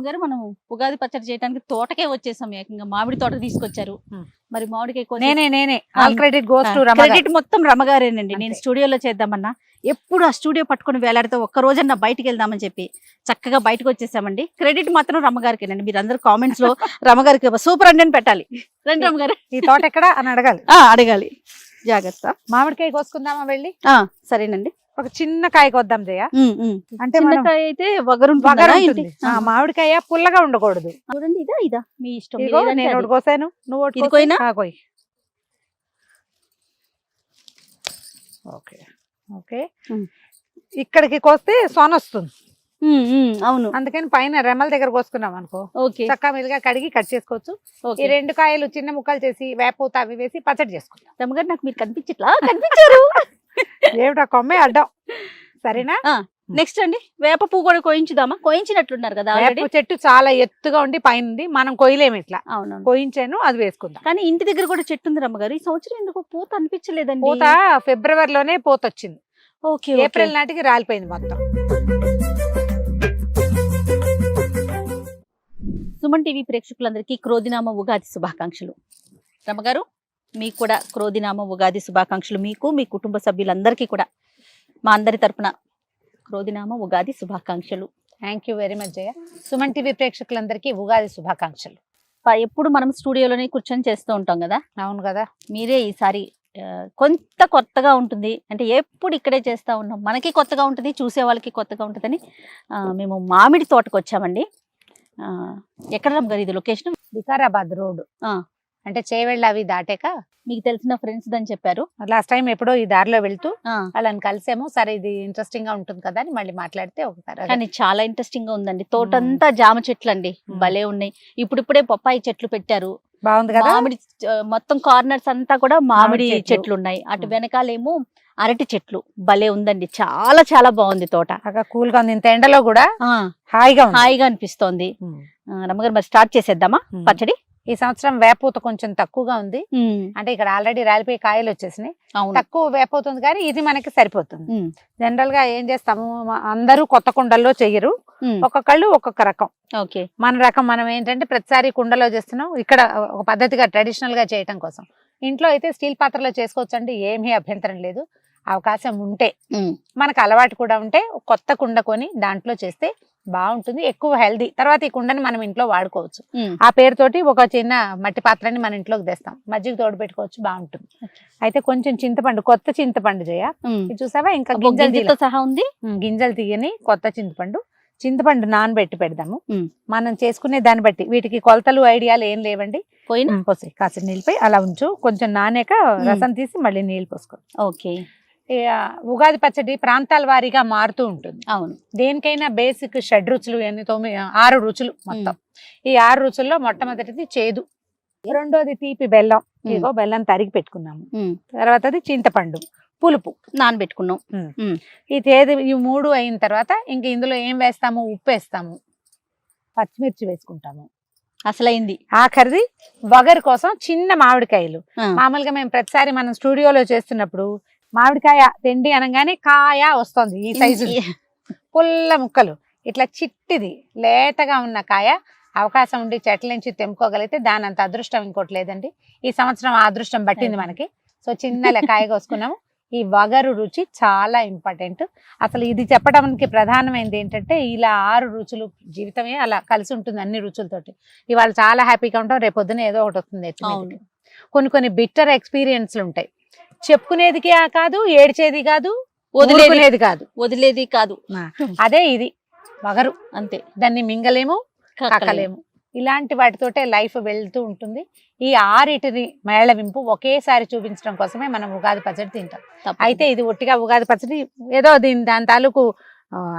గారు మనం ఉగాది పచ్చడి చేయడానికి తోటకే వచ్చేసాం. ఏకంగా మామిడి తోట తీసుకొచ్చారు. మరి మామిడికాయ నేనే all credit goes to Rama. Credit మొత్తం రమగారేనండి. నేను స్టూడియోలో చేద్దామన్నా ఎప్పుడు ఆ స్టూడియో పట్టుకుని వేలాడితే ఒక్క రోజన్నా బయటికి వెళ్దామని చెప్పి చక్కగా బయటకు వచ్చేసామండి. క్రెడిట్ మాత్రం రమగారికేనండి. మీరు అందరూ కామెంట్స్ లో రమగారికి సూపర్ అండి అని పెట్టాలి. రండి రమగారు, ఈ తోట ఎక్కడ అని అడగాలి. అడగాలి. జాగ్రత్త. మామిడికాయ కోసుకుందామా వెళ్ళి? సరేనండి. ఒక చిన్న కాయ కొద్దాం జయ. అంటే చిన్నకాయ అయితే వగరు మామిడికాయ పుల్లగా ఉండకూడదు. చూడండి, ఇదా మీ ఇష్టం. నేను ఒకటి కోసాను, నువ్వు ఒకటి ఇది కోయినా? కోయి. Okay okay. ఇక్కడికి కోస్తే సోన వస్తుంది. అవును, అందుకని పైన రెమ్మల దగ్గర కోసుకున్నాం అనుకో, చక్కా మీదుగా కడిగి కట్ చేసుకోవచ్చు. ఈ 2 కాయలు చిన్న ముక్కలు చేసి వేపూత అవి వేసి పచ్చడి చేసుకుంటాం. రమ్మగారు, నాకు మీరు కనిపించారు. ఏమిటా కొమ్మే అడ్డం. సరేనా? నెక్స్ట్ అండి, వేప పువ్వు కూడా కోయించుదామా? కోయించినట్లున్నారు కదా. వేప చెట్టు చాలా ఎత్తుగా ఉండి పైన మనం కొయ్యలేము ఇట్లా. అవును, కోయించాను, అది వేసుకుందాం. కానీ ఇంటి దగ్గర కూడా చెట్టు ఉంది రమ్మగారు. ఈ సంవత్సరం ఎందుకు పూత అనిపించలేదండి? పూత ఫిబ్రవరిలోనే పూత వచ్చింది. ఓకే, ఏప్రిల్ నాటికి రాలిపోయింది మొత్తం. సుమన్ టీవీ ప్రేక్షకులందరికీ క్రోధినామ ఉగాది శుభాకాంక్షలు. రమ్మగారు, మీకు కూడా క్రోధినామ ఉగాది శుభాకాంక్షలు. మీకు, మీ కుటుంబ సభ్యులందరికీ కూడా మా అందరి తరపున క్రోధినామ ఉగాది శుభాకాంక్షలు. Thank you very much Jaya. Suman TV ప్రేక్షకులందరికీ ఉగాది శుభాకాంక్షలు. ఎప్పుడు మనం స్టూడియోలోనే కూర్చొని చేస్తూ ఉంటాం కదా. అవును కదా. మీరే ఈసారి కొంత కొత్తగా ఉంటుంది. అంటే ఎప్పుడు ఇక్కడే చేస్తూ ఉన్నాం, మనకి కొత్తగా ఉంటుంది, చూసే వాళ్ళకి కొత్తగా ఉంటుందని మేము మామిడి తోటకు వచ్చామండి. ఎక్కడ రమ్మగారు ఇది లొకేషన్? వికారాబాద్ రోడ్. అంటే చేవెళ్ళ అవి దాటాక మీకు తెలిసిన ఫ్రెండ్స్ అని చెప్పారు. లాస్ట్ టైం ఎప్పుడో ఈ దారిలో వెళ్తూ వాళ్ళని కలిసాము. సరే, ఇది ఇంట్రెస్టింగ్ గా ఉంటుంది కదా అని మళ్ళీ మాట్లాడితే ఒకసారి. కానీ చాలా ఇంట్రెస్టింగ్ గా ఉందండి. తోటంతా జామ చెట్లు అండి, భలే ఉన్నాయి. ఇప్పుడిప్పుడే పప్పాయి చెట్లు పెట్టారు. బాగుంది కదా. మామిడి మొత్తం కార్నర్స్ అంతా కూడా మామిడి చెట్లు ఉన్నాయి. అటు వెనకాలేమో అరటి చెట్లు. భలే ఉందండి, చాలా చాలా బాగుంది తోట. కూల్ గా ఉంది. ఇంత ఎండలో కూడా హాయిగా అనిపిస్తోంది. రమ్మగారు, మరి స్టార్ట్ చేసేద్దామా పచ్చడి? ఈ సంవత్సరం వేపూత కొంచెం తక్కువగా ఉంది. అంటే ఇక్కడ ఆల్రెడీ రాలిపోయి కాయలు వచ్చేసినాయి. తక్కువ వేపవుతుంది కానీ ఇది మనకి సరిపోతుంది. జనరల్ గా ఏం చేస్తాము, అందరూ కొత్త కుండల్లో చెయ్యరు, ఒక్కొక్కళ్ళు ఒక్కొక్క రకం. మన రకం మనం ఏంటంటే ప్రతిసారి కుండలో చేస్తున్నాం. ఇక్కడ ఒక పద్ధతిగా ట్రెడిషనల్ గా చేయటం కోసం. ఇంట్లో అయితే స్టీల్ పాత్రలో చేసుకోవచ్చు అండి, ఏమీ అభ్యంతరం లేదు. అవకాశం ఉంటే, మనకు అలవాటు కూడా ఉంటే కొత్త కుండ కొని దాంట్లో చేస్తే బాగుంటుంది, ఎక్కువ హెల్దీ. తర్వాత ఈ కుండని మనం ఇంట్లో వాడుకోవచ్చు. ఆ పేరుతోటి ఒక చిన్న మట్టి పాత్రని మన ఇంట్లోకి తెస్తాం, మజ్జిగ తోడు పెట్టుకోవచ్చు, బాగుంటుంది. అయితే కొంచెం చింతపండు, కొత్త చింతపండు జయ, చూసావా ఇంకా గింజలతో సహా ఉంది. గింజలు తీయని కొత్త చింతపండు నానబెట్టి పెడదాము. మనం చేసుకునే దాన్ని బట్టి. వీటికి కొలతలు ఐడియాలు ఏం లేవండి. పోసి కాసిన నీళ్ళపై అలా ఉంచు. కొంచెం నానాక రసం తీసి మళ్ళీ నీళ్ళు పోసుకో. ఓకే. ఉగాది పచ్చడి ప్రాంతాల వారీగా మారుతూ ఉంటుంది. అవును, దేనికైనా బేసిక్ 6 రుచులు, 6 రుచులు మొత్తం. ఈ 6 రుచుల్లో మొట్టమొదటిది చేదు, రెండోది తీపి బెల్లం. ఇగో బెల్లం తరిగి పెట్టుకున్నాము. తర్వాతది చింతపండు, పులుపు నానబెట్టుకున్నాం. ఈ చేదు, ఈ 3 అయిన తర్వాత ఇంక ఇందులో ఏం వేస్తాము, ఉప్పు వేస్తాము, పచ్చిమిర్చి వేసుకుంటాము. అసలైంది. ఆఖరిది వగరు కోసం చిన్న మామిడికాయలు. మామూలుగా మేము ప్రతిసారి మనం స్టూడియోలో చేస్తున్నప్పుడు మామిడికాయ తిండి అనగానే కాయ వస్తుంది ఈ సైజు, పుల్ల ముక్కలు. ఇట్లా చిట్టిది లేతగా ఉన్న కాయ అవకాశం ఉండి చెట్ల నుంచి తెంపుకోగలిగితే దాని అంత అదృష్టం ఇంకోటి లేదండి. ఈ సంవత్సరం ఆ అదృష్టం పట్టింది మనకి. సో చిన్న కాయ కోసుకున్నాము. ఈ వగరు రుచి చాలా ఇంపార్టెంట్. అసలు ఇది చెప్పడానికి ప్రధానమైనది ఏంటంటే, ఇలా 6 రుచులు, జీవితమే అలా కలిసి ఉంటుంది అన్ని రుచులతోటి. ఇవాళ చాలా హ్యాపీగా ఉంటాం, రేపొద్దున ఏదో ఒకటి వస్తుంది. కొన్ని బిట్టర్ ఎక్స్పీరియన్స్లు ఉంటాయి. చెప్పుకునేది కాదు, ఏడ్చేది కాదు, వదిలేది కాదు. అదే ఇది వగరు. అంతే, దాన్ని మింగలేము, కక్కలేము. ఇలాంటి వాటితోటే లైఫ్ వెళ్తూ ఉంటుంది. ఈ 6 మేళవింపు ఒకేసారి చూపించడం కోసమే మనం ఉగాది పచ్చడి తింటాం. అయితే ఇది ఒట్టిగా ఉగాది పచ్చడి ఏదో దాని తాలూకు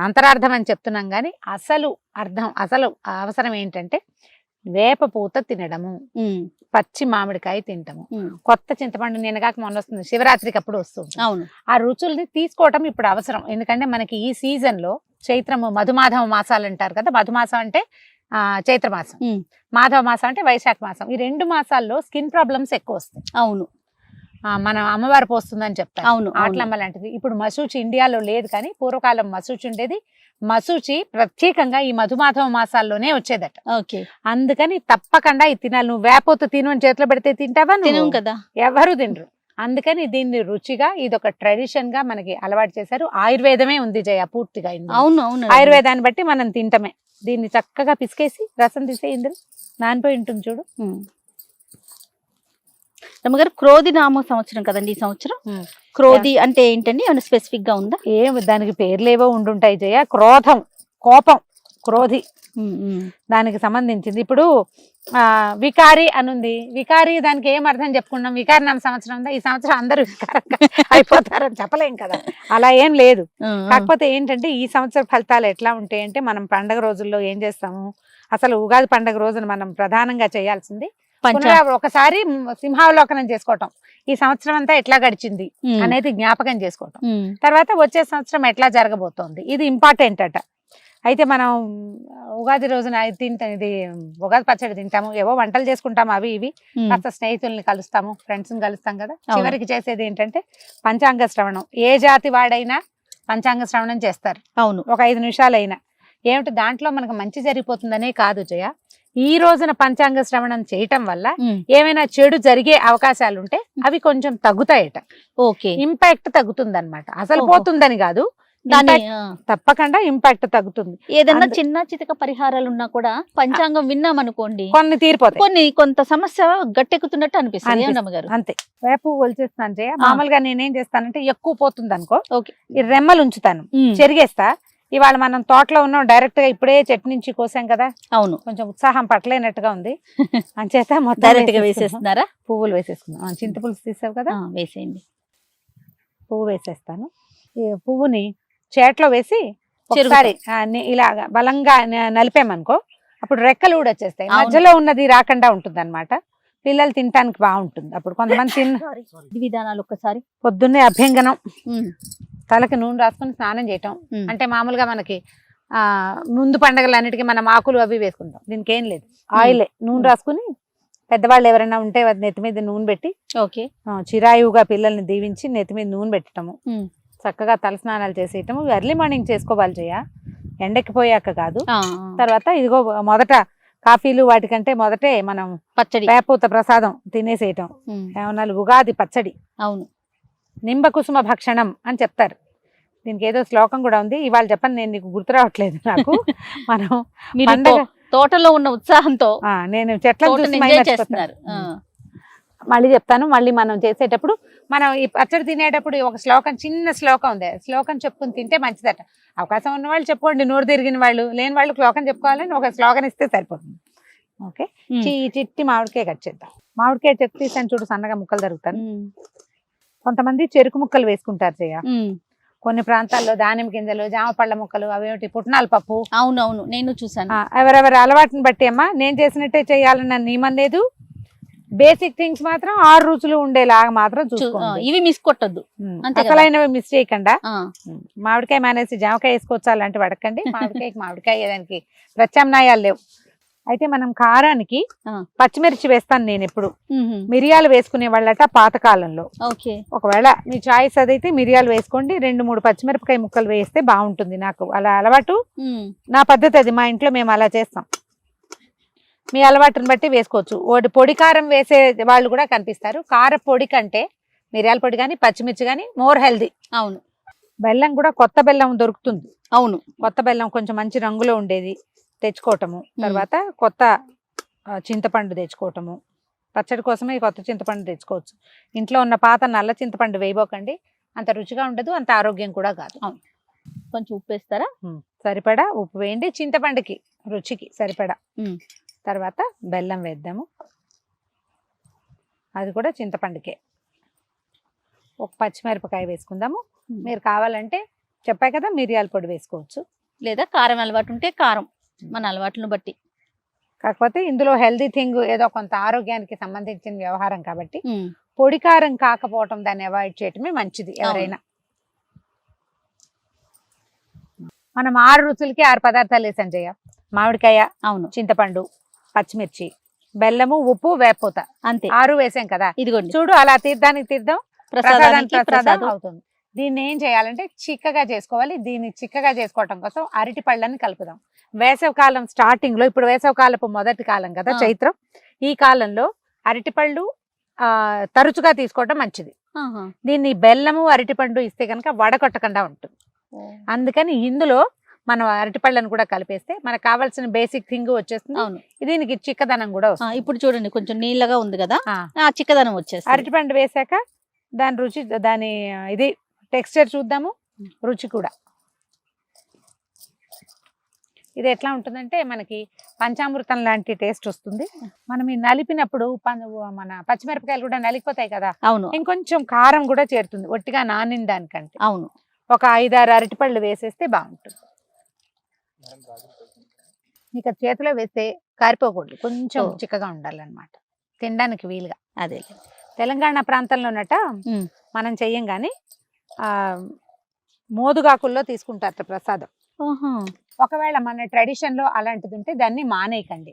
అంతరార్థం అని చెప్తున్నాం కానీ అసలు అవసరం ఏంటంటే వేప పూత తినడము, పచ్చి మామిడికాయ తింటాము, కొత్త చింతపండు. నిన్నగాక మొన్న వస్తుంది, శివరాత్రికి అప్పుడు వస్తుంది. ఆ రుచుల్ని తీసుకోవటం ఇప్పుడు అవసరం. ఎందుకంటే మనకి ఈ సీజన్ లో చైత్రము, మధుమాధవ మాసాలు అంటారు కదా. మధుమాసం అంటే చైత్ర మాసం, మాధవ మాసం అంటే వైశాఖ మాసం. ఈ 2 మాసాల్లో స్కిన్ ప్రాబ్లమ్స్ ఎక్కువ వస్తాయి. అవును, మన అమ్మవారు పోస్తుందని చెప్తారు. అవును ఆట్లమ్మ లాంటిది. ఇప్పుడు మసూచి ఇండియాలో లేదు, కానీ పూర్వకాలం మసూచి ఉండేది. మసూచి ప్రత్యేకంగా ఈ మధుమాధవ మాసాల్లోనే వచ్చేదట. ఓకే, అందుకని తప్పకుండా ఇది తినాలి. నువ్వు వేపోతు తిను అని చేతిలో పెడితే తింటావా? తినం కదా, ఎవరు తినరు. అందుకని దీన్ని రుచిగా ఇదొక ట్రెడిషన్ గా మనకి అలవాటు చేశారు. ఆయుర్వేదమే ఉంది జయ పూర్తిగా. అవును అవును, ఆయుర్వేదాన్ని బట్టి మనం తింటమే. దీన్ని చక్కగా పిసికేసి రసం తీసే ఇందులో నానిపోయి ఉంటుంది చూడు. రమ్మగారు క్రోధి నామ సంవత్సరం కదండి ఈ సంవత్సరం. క్రోధి అంటే ఏంటండి, ఏమైనా స్పెసిఫిక్ గా ఉందా? దానికి పేర్లేవో ఉండుంటాయి జయ. క్రోధం, కోపం, క్రోధి దానికి సంబంధించింది. ఇప్పుడు వికారి అనుంది. వికారి దానికి ఏం అర్థం చెప్పుకున్నాం? వికారి నామ సంవత్సరం ఉందా? ఈ సంవత్సరం అందరూ వికారంగా అయిపోతారని చెప్పలేం కదా, అలా ఏం లేదు. కాకపోతే ఏంటంటే ఈ సంవత్సర ఫలితాలు ఎట్లా ఉంటాయంటే, మనం పండగ రోజుల్లో ఏం చేస్తాము, అసలు ఉగాది పండగ రోజున మనం ప్రధానంగా చేయాల్సింది ఒకసారి సింహావలోకనం చేసుకోవటం. ఈ సంవత్సరం అంతా ఎట్లా గడిచింది అనేది జ్ఞాపకం చేసుకోవటం. తర్వాత వచ్చే సంవత్సరం ఎట్లా జరగబోతోంది, ఇది ఇంపార్టెంట్ అట. అయితే మనం ఉగాది రోజున ఇది ఉగాది పచ్చడి తింటాము, ఏవో వంటలు చేసుకుంటాము, అవి ఇవి కాస్త స్నేహితుల్ని కలుస్తాము, ఫ్రెండ్స్ ని కలుస్తాం కదా. చివరికి చేసేది ఏంటంటే పంచాంగ శ్రవణం. ఏ జాతి వాడైనా పంచాంగ శ్రవణం చేస్తారు. అవును, ఒక 5 నిమిషాలైనా. ఏమిటి దాంట్లో మనకు మంచి జరిగిపోతుందనే కాదు జయ, ఈ రోజున పంచాంగ శ్రవణం చేయటం వల్ల ఏమైనా చెడు జరిగే అవకాశాలు ఉంటే అవి కొంచెం తగ్గుతాయట. ఓకే, ఇంపాక్ట్ తగ్గుతుంది అనమాట. అసలు పోతుందని కాదు, తప్పకుండా ఇంపాక్ట్ తగ్గుతుంది. ఏదన్నా చిన్న చితక పరిహారాలు ఉన్నా కూడా పంచాంగం విన్నాం అనుకోండి, కొన్ని తీరిపోతాయి, కొంత సమస్య గట్టెక్కుతున్నట్టు అనిపిస్తుంది. అంతే. వేపు ఒలిచేస్తాను జయ. మామూలుగా నేనేం చేస్తానంటే ఎక్కువ పోతుంది అనుకో, ఈ రెమ్మలు ఉంచుతాను, చెరిగేస్తా. ఇవాళ మనం తోటలో ఉన్నాం, డైరెక్ట్ గా ఇప్పుడే చెట్టు నుంచి కోసాం కదా. అవును, కొంచెం ఉత్సాహం పట్టలేనట్టుగా ఉంది, అంచేత మొత్తం డైరెక్ట్ గా వేసేస్తున్నారా? పువ్వులు వేసేసుకుందాం. చింతపులుసు తీసావు కదా, వేసేయండి. పువ్వు వేసేస్తాను. ఈ పువ్వుని చేట్లో వేసి ఒకసారి ఇలాగా బలంగా నలిపామనుకో, అప్పుడు రెక్కలు కూడా వచ్చేస్తాయి. మధ్యలో ఉన్నది రాకుండా ఉంటుంది అనమాట. పిల్లలు తినడానికి బాగుంటుంది. అప్పుడు కొంతమంది విధానాలు ఒక్కసారి పొద్దున్నే అభ్యంగనం, తలకి నూనె రాసుకొని స్నానం చేయటం. అంటే మామూలుగా మనకి ముందు పండగలన్నిటికీ మనం ఆకులు అవి వేసుకుంటాం. దీనికి ఏం లేదు, ఆయిలే. నూనె రాసుకుని పెద్దవాళ్ళు ఎవరైనా ఉంటే నెత్తి మీద నూనె పెట్టి, చిరాయువుగా పిల్లల్ని దీవించి నెత్తి మీద నూనె పెట్టడము, చక్కగా తలస్నానాలు చేసేయటము. ఎర్లీ మార్నింగ్ చేసుకోవాలి జయ, ఎండెక్కిపోయాక కాదు. తర్వాత ఇదిగో మొదట కాఫీలు వాటికంటే మొదటే మనం పచ్చడి, వేపూత ప్రసాదం తినేసేయటం. ఏమన్నా ఉగాది పచ్చడి. అవును, నింబకుసుమ భక్షణం అని చెప్తారు. దీనికి ఏదో శ్లోకం కూడా ఉంది, ఇవాళ చెప్పని నేను నీకు గుర్తు రావట్లేదు నాకు. మనం తోటలో ఉన్న ఉత్సాహంతో నేను చెట్లను చేస్తున్నారు. మళ్ళీ చెప్తాను. మళ్ళీ మనం చేసేటప్పుడు మనం ఈ పచ్చడి తినేటప్పుడు ఒక శ్లోకం, చిన్న శ్లోకం ఉంది, శ్లోకం చెప్పుకుని తింటే మంచిదట. అవకాశం ఉన్న వాళ్ళు చెప్పుకోండి, నోరు తిరిగిన వాళ్ళు, లేని వాళ్ళు శ్లోకం చెప్పుకోవాలని ఒక శ్లోకం ఇస్తే సరిపోతుంది. ఓకే, చిట్టి మామిడికాయ కట్ చేద్దాం. మామిడికాయ చెట్టు తీసాను చూడు, సన్నగా ముక్కలు తరుగుతాను. కొంతమంది చెరుకు ముక్కలు వేసుకుంటారు జయ. కొన్ని ప్రాంతాల్లో దానిమ్మ గింజలు, జామ పళ్ళ ముక్కలు, అవేమిటి పుట్నాల పప్పు. అవునవును, నేను చూసాను. ఎవరెవరి అలవాటుని బట్టి అమ్మా, నేను చేసినట్టే చేయాలని నియమం లేదు. బేసిక్ థింగ్స్ మాత్రం 6 రుచులు ఉండేలాగా మాత్రం చూసుకోండి. ఇవి మిస్ కొట్టద్దు, అసలైనవి మిస్ చేయకుండా. మామిడికాయ మానేసి జామకాయ వేసుకోవచ్చు అలాంటివి అడగండి. మామిడికాయకి మామిడికాయ, దానికి ప్రత్యామ్నాయాలు లేవు. అయితే మనం కారానికి పచ్చిమిర్చి వేస్తాను నేను ఎప్పుడు. మిరియాలు వేసుకునే వాళ్ళట పాతకాలంలో. ఒకవేళ మీ చాయిస్ అదైతే మిరియాలు వేసుకోండి, 2-3 పచ్చిమిరపకాయ ముక్కలు వేస్తే బాగుంటుంది. నాకు అలా అలవాటు, నా పద్ధతి అది. మా ఇంట్లో మేము అలా చేస్తాం. మీ అలవాటుని బట్టి వేసుకోవచ్చు. పొడి కారం వేసే వాళ్ళు కూడా కనిపిస్తారు. కార పొడి కంటే మిరియాల పొడి కానీ పచ్చిమిర్చి కానీ మోర్ హెల్దీ. అవును, బెల్లం కూడా కొత్త బెల్లం దొరుకుతుంది. అవును, కొత్త బెల్లం కొంచెం మంచి రంగులో ఉండేది తెచ్చుకోవటము. తర్వాత కొత్త చింతపండు తెచ్చుకోవటము. పచ్చడి కోసమే కొత్త చింతపండు తెచ్చుకోవచ్చు. ఇంట్లో ఉన్న పాత నల్ల చింతపండు వేయబోకండి, అంత రుచిగా ఉండదు, అంత ఆరోగ్యం కూడా కాదు. కొంచెం ఉప్పు వేస్తారా? సరిపడా ఉప్పు వేయండి, చింతపండుకి రుచికి సరిపడా. తర్వాత బెల్లం వేద్దాము, అది కూడా చింతపండుకే. ఒక పచ్చిమిరపకాయ వేసుకుందాము. మీరు కావాలంటే చెప్పాయి కదా మిరియాల పొడి వేసుకోవచ్చు, లేదా కారం అలవాటు ఉంటే కారం, మన అలవాట్లను బట్టి. కాకపోతే ఇందులో హెల్దీ థింగ్ ఏదో కొంత ఆరోగ్యానికి సంబంధించిన వ్యవహారం కాబట్టి పొడి కారం కాకపోవటం, దాన్ని అవాయిడ్ చేయటమే మంచిది ఎవరైనా. మనం 6 రుచులకి 6 పదార్థాలు వేసాం జయ. మామిడికాయ, అవును, చింతపండు, పచ్చిమిర్చి, బెల్లము, ఉప్పు, వేపూత అంతే. 6 వేసాం కదా. ఇదిగోండి చూడు అలా తీర్థానికి తీర్థం, ప్రసాదానికి ప్రసాదం ప్రసాదం. అవుతుంది. దీన్ని ఏం చేయాలంటే చిక్కగా చేసుకోవాలి. దీన్ని చిక్కగా చేసుకోవటం కోసం అరటి పళ్ళని కలుపుదాం. వేసవి కాలం స్టార్టింగ్ లో, ఇప్పుడు వేసవి కాలపు మొదటి కాలం కదా చైత్రం, ఈ కాలంలో అరటిపళ్ళు తరచుగా తీసుకోవటం మంచిది. దీన్ని బెల్లము, అరటిపండు ఇస్తే కనుక వడకొట్టకుండా ఉంటుంది. అందుకని ఇందులో మనం అరటిపళ్ళను కూడా కలిపేస్తే మనకు కావాల్సిన బేసిక్ థింగ్ వచ్చేస్తుంది. అవును, దీనికి చిక్కదనం కూడా వస్తుంది. ఇప్పుడు చూడండి కొంచెం నీళ్ళగా ఉంది కదా, ఆ చిక్కదనం వచ్చేస్తుంది. అరటిపండు వేసాక దాని రుచి, దాని ఇది టెక్స్చర్ చూద్దాము, రుచి కూడా. ఇది ఎట్లా ఉంటుందంటే మనకి పంచామృతం లాంటి టేస్ట్ వస్తుంది. మనం ఈ నలిపినప్పుడు మన పచ్చిమిరపకాయలు కూడా నలిగిపోతాయి కదా. అవును, ఇంకొంచెం కారం కూడా చేరుతుంది ఒట్టిగా నానిన దానికంటే. అవును, ఒక 5-6 అరటిపళ్ళు వేసేస్తే బాగుంటుంది. ఇక చేతిలో వేస్తే కారిపోకూడదు, కొంచెం చిక్కగా ఉండాలన్నమాట తినడానికి వీలుగా. అదే తెలంగాణ ప్రాంతంలో ఉన్నట మనం చెయ్యం కానీ మోదుగాకుల్లో తీసుకుంటారు ప్రసాదం. ఒకవేళ మన ట్రెడిషన్ లో అలాంటిది ఉంటే దాన్ని మానేయకండి.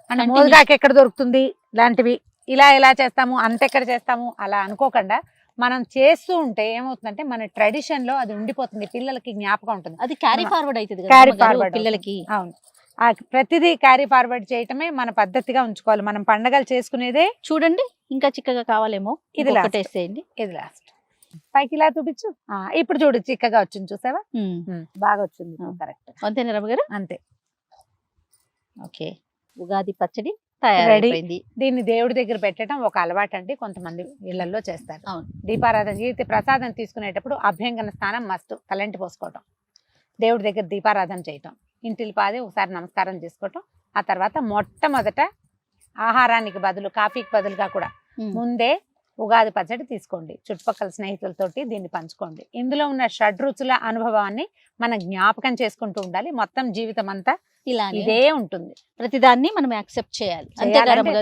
అంటే మోదుగాకు ఎక్కడ దొరుకుతుంది లాంటివి ఇలా ఎలా చేస్తాము, అంతెక్కడ చేస్తాము అలా అనుకోకుండా మనం చేస్తూ ఉంటే ఏమవుతుందంటే మన ట్రెడిషన్ లో అది ఉండిపోతుంది, పిల్లలకి జ్ఞాపకం ఉంటుంది. అది క్యారీ ఫార్వర్డ్ అవుతుంది, క్యారీ ఫార్వర్డ్ పిల్లలకి. అవును, ప్రతిదీ క్యారీ ఫార్వర్డ్ చేయటమే మన పద్ధతిగా ఉంచుకోవాలి. మనం పండగలు చేసుకునేదే. చూడండి ఇంకా చిక్కగా కావాలేమో, ఇది టేస్ట్ చేయండి. ఇది లాస్ట్. పైకి ఇలా చూపించు. ఇప్పుడు చూడు చిక్కగా వచ్చింది, చూసావా? బాగా వచ్చింది. కరెక్ట్. అంతేనా రమ్మ గారు? అంతే. ఓకే, ఉగాది పచ్చడి తయారైంది. దీన్ని దేవుడి దగ్గర పెట్టడం ఒక అలవాటు అండి, కొంతమంది ఇళ్లలో చేస్తారు. అవును, దీపారాధన చేస్తే ప్రసాదం తీసుకునేటప్పుడు అభ్యంగన స్నానం మస్తు, తలంటి పోసుకోవటం, దేవుడి దగ్గర దీపారాధన చేయటం, ఇంటికి పాది ఒకసారి నమస్కారం చేసుకోవటం. ఆ తర్వాత మొట్టమొదట ఆహారానికి బదులు, కాఫీకి బదులుగా కూడా ముందే ఉగాది పచ్చడి తీసుకోండి. చుట్టుపక్కల స్నేహితులతోటి దీన్ని పంచుకోండి. ఇందులో ఉన్న షడ్రుచుల అనుభవాన్ని మనం జ్ఞాపకం చేసుకుంటూ ఉండాలి. మొత్తం జీవితం అంతా ఇలా ఇదే ఉంటుంది. ప్రతిదాన్ని మనం యాక్సెప్ట్ చేయాలి.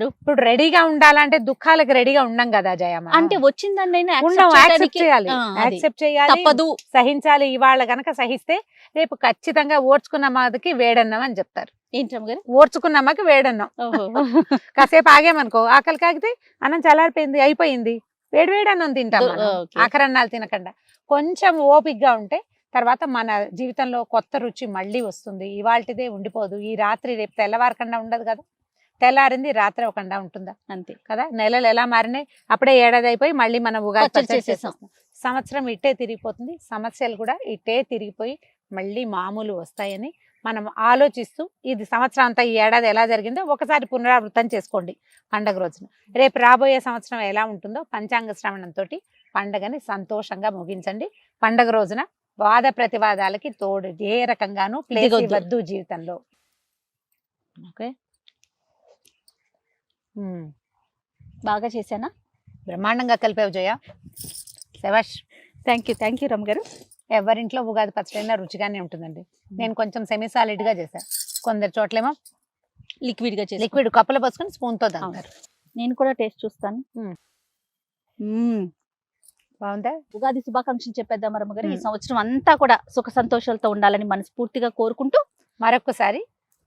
ఇప్పుడు రెడీగా ఉండాలంటే దుఃఖాలకు రెడీగా ఉండం కదా జయమ్మ. అంటే వచ్చిందండి యాక్సెప్ట్ చేయాలి, తప్పదు, సహించాలి. ఇవాళ గనక సహిస్తే రేపు ఖచ్చితంగా ఓర్చుకున్న మాదికి వేడన్నం అని చెప్తారు. ఏంటి ఓర్చుకున్న అమ్మకి వేడన్నం. కాసేపు ఆగేమనుకో, ఆకలి కాగితే అన్నం చల్లారిపోయింది, అయిపోయింది, వేడివేడన్నం తింటాం. ఆఖరన్నాలు తినకుండా కొంచెం ఓపికగా ఉంటే తర్వాత మన జీవితంలో కొత్త రుచి మళ్ళీ వస్తుంది. ఇవాళదే ఉండిపోదు. ఈ రాత్రి రేపు తెల్లవారకుండా ఉండదు కదా, తెల్లారింది రాత్రి అవ్వకుండా ఉంటుందా? అంతే కదా. నెలలు ఎలా మారినాయి, అప్పుడే ఏడాది అయిపోయి మళ్ళీ మనం ఉగాది చేసేసాం. సంవత్సరం ఇట్టే తిరిగిపోతుంది, సమస్యలు కూడా ఇట్టే తిరిగిపోయి మళ్ళీ మామూలు వస్తాయని మనం ఆలోచిస్తూ ఇది సంవత్సరం అంతా ఈ ఏడాది ఎలా జరిగిందో ఒకసారి పునరావృతం చేసుకోండి పండగ రోజున. రేపు రాబోయే సంవత్సరం ఎలా ఉంటుందో పంచాంగ శ్రవణంతో పండగని సంతోషంగా ముగించండి. పండగ రోజున వాద ప్రతివాదాలకి తోడు ఏ రకంగానూ ప్లేస్ వద్దు జీవితంలో. ఓకే, బాగా చేశానా? బ్రహ్మాండంగా కలిపావు జయ, శభాష్. థ్యాంక్ యూ రమ్మ గారు. ఎవరింట్లో ఉగాది పచ్చడి రుచిగానే ఉంటుందండి. నేను కొంచెం సెమీ సాలిడ్ గా చేశాను, కొందరు చోట్లేమో లిక్విడ్ గా చేసి, లిక్విడ్ కప్పులో పోసుకొని స్పూన్ తో తాగుతారు. నేను కూడా టేస్ట్ చూస్తాను. బాగుందా? ఉగాది శుభాకాంక్షలు చెప్పేద్దాం రమ్మ గారు. ఈ సంవత్సరం అంతా కూడా సుఖ సంతోషాలతో ఉండాలని మనస్ఫూర్తిగా కోరుకుంటూ మరొకసారి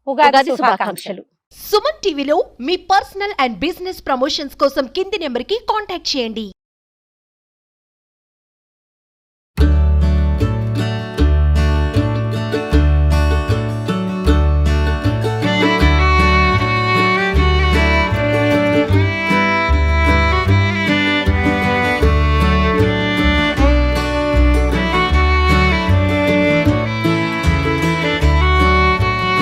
ఉగాది శుభాకాంక్షలు. సుమన్ టీవీలో మీ పర్సనల్ అండ్ బిజినెస్ ప్రమోషన్స్ కోసం కింది నెంబర్ కి కాంటాక్ట్ చేయండి.